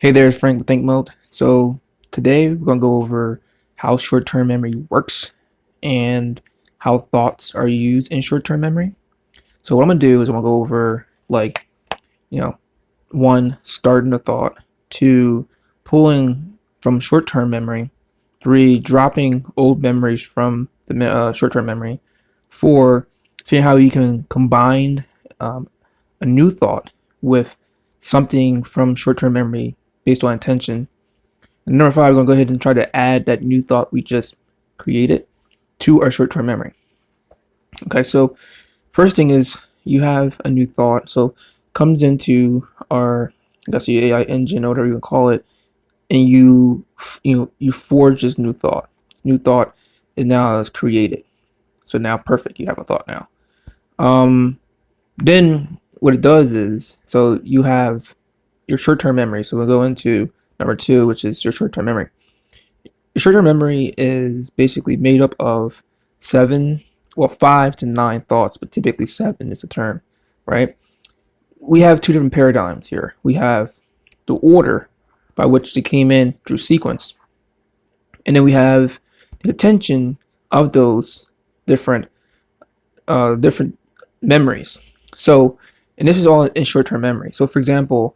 Hey there, it's Frank with Thinkmoat. So today we're gonna go over how short-term memory works and how thoughts are used in short-term memory. So what I'm gonna do is I'm gonna go over you know, one, starting a thought, two, pulling from short-term memory, three, dropping old memories from the short-term memory, four, seeing how you can combine a new thought with something from short-term memory based on intention. And number five, we're going to go ahead and try to add that new thought we just created to our short-term memory. Okay, so first thing is you have a new thought. So comes into our, I guess, the AI engine or whatever you can call it, and you forge this new thought. This new thought is now is created. So now perfect, you have a thought now. Then what it does is, so you have your short-term memory. So we'll go into number two, which is your short-term memory. Your short-term memory is basically made up of five to nine thoughts, but typically seven is the term, right? We have two different paradigms here. We have the order by which they came in through sequence, and then we have the attention of those different memories. So, and this is all in short-term memory. So, for example,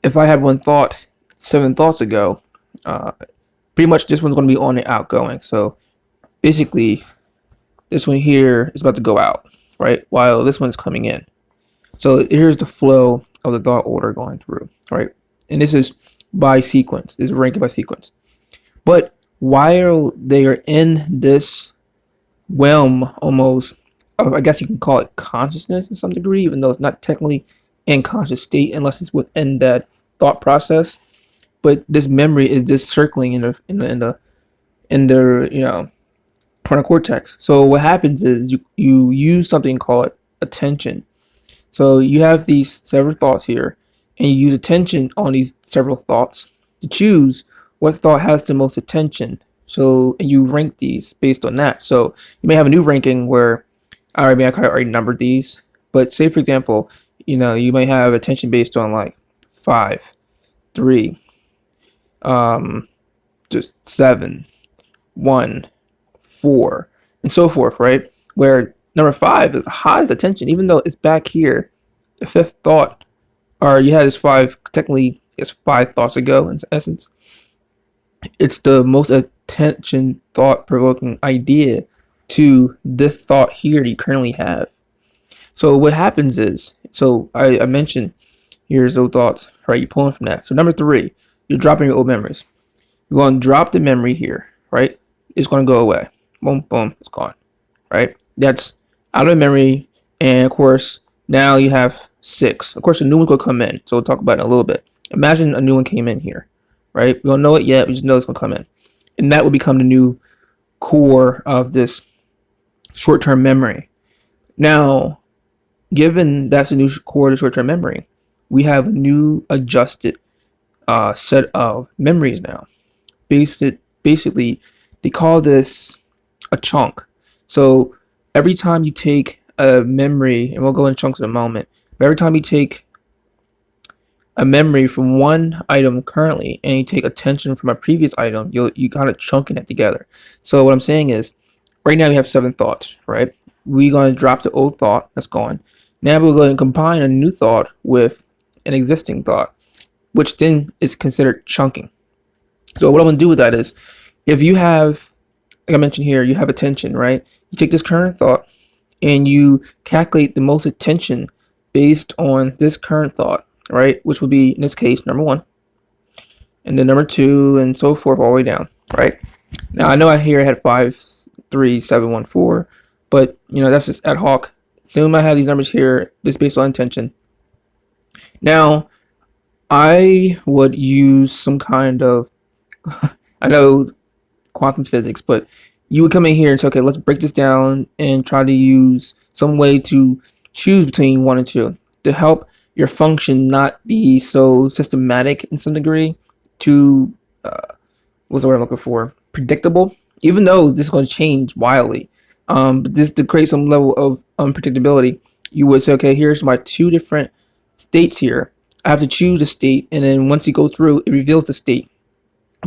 if I had one thought 7 thoughts ago, pretty much this one's going to be on the outgoing. So basically, this one here is about to go out, right? While this one's coming in. So here's the flow of the thought order going through, right? And this is by sequence. This is ranked by sequence. But while they are in this realm almost of, I guess you can call it consciousness in some degree, even though it's not technically in conscious state unless it's within that thought process. But this memory is just circling in the frontal cortex. So what happens is you use something called attention. So you have these several thoughts here, and you use attention on these several thoughts to choose what thought has the most attention. So, and you rank these based on that. So you may have a new ranking where I already numbered these, but say for example, you may have attention based on like 5, 3, just 7, 1, 4, and so forth, right? Where number 5 is the highest attention, even though it's back here. The fifth thought, or you had this 5, technically it's 5 thoughts ago in essence. It's the most attention thought-provoking idea to this thought here that you currently have. So what happens is, so I mentioned here's those thoughts, right? You're pulling from that. So number 3, you're dropping your old memories. You're going to drop the memory here, right? It's going to go away. Boom, boom, it's gone, right? That's out of the memory. And of course, now you have 6. Of course, a new one could come in. So we'll talk about it in a little bit. Imagine a new one came in here, right? We don't know it yet. We just know it's going to come in. And that will become the new core of this short-term memory. Now, given that's a new core of short-term memory, we have a new adjusted set of memories now. Basically, they call this a chunk. So every time you take a memory, and we'll go in chunks in a moment, but every time you take a memory from one item currently and you take attention from a previous item, you kind of chunking it together. So what I'm saying is, right now we have 7 thoughts, right? We're going to drop the old thought that's gone. Now we're going to combine a new thought with an existing thought, which then is considered chunking. So what I'm going to do with that is, if you have, like I mentioned here, you have attention, right? You take this current thought and you calculate the most attention based on this current thought, right? Which would be, in this case, number 1, and then number 2, and so forth all the way down, right? Now I know I had 5, 3, 7, 1, 4, but that's just ad hoc. Assume I have these numbers here, just based on intention. Now, I would use some kind of, I know quantum physics, but you would come in here and say, okay, let's break this down and try to use some way to choose between 1 and 2 to help your function not be so systematic in some degree, to, what's the word I'm looking for? Predictable, even though this is going to change wildly. But just to create some level of unpredictability, you would say, okay, here's my 2 different states here. I have to choose a state, and then once you go through, it reveals the state,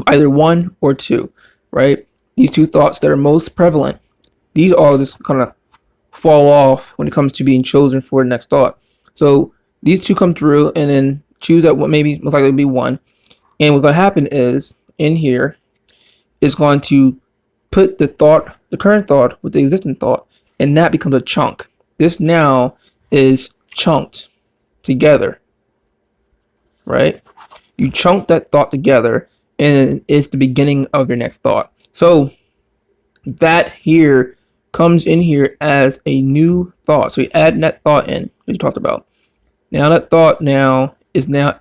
either 1 or 2, right? These two thoughts that are most prevalent, these all just kind of fall off when it comes to being chosen for the next thought. So these two come through, and then choose that what maybe most likely be 1. And what's going to happen is in here is going to put the current thought with the existing thought, and that becomes a chunk. This now is chunked together, right? You chunk that thought together, and it's the beginning of your next thought. So that here comes in here as a new thought. So you add that thought in that you talked about. Now that thought now is now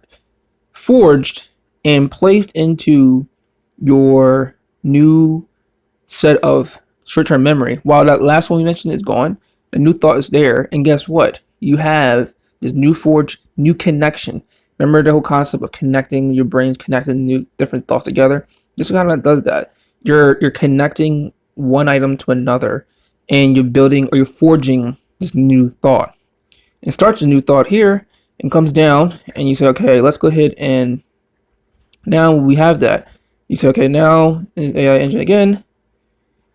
forged and placed into your new set of short-term memory. While that last one we mentioned is gone, the new thought is there, and guess what? You have this new forged, new connection. Remember the whole concept of connecting your brains, connecting new different thoughts together? This kind of does that. You're connecting one item to another, and you're building or you're forging this new thought. It starts a new thought here and comes down, and you say, okay, let's go ahead and now we have that. You say, okay, now in the AI engine again,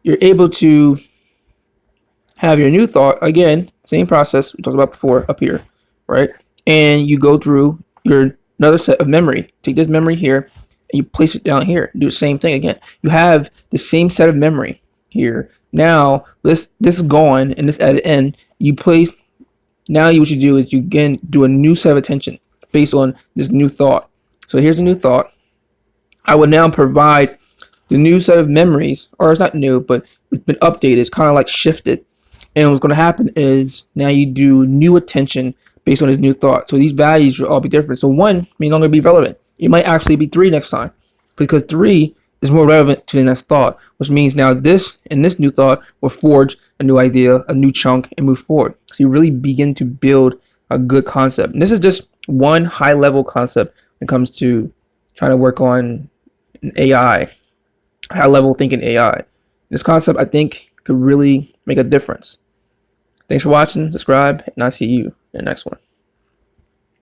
you're able to have your new thought again, same process we talked about before up here, right? And you go through your another set of memory. Take this memory here and you place it down here. Do the same thing again. You have the same set of memory here. Now this is gone, and this added in. You place. Now what you do is you again do a new set of attention based on this new thought. So here's the new thought. I will now provide the new set of memories, or it's not new, but it's been updated. It's kind of like shifted. And what's going to happen is now you do new attention based on this new thought. So these values will all be different. So 1 may no longer be relevant. It might actually be 3 next time, because 3 is more relevant to the next thought, which means now this and this new thought will forge a new idea, a new chunk, and move forward. So you really begin to build a good concept. And this is just one high level concept when it comes to trying to work on an AI, high level thinking AI. This concept, I think, could really make a difference. Thanks for watching, subscribe, and I'll see you in the next one.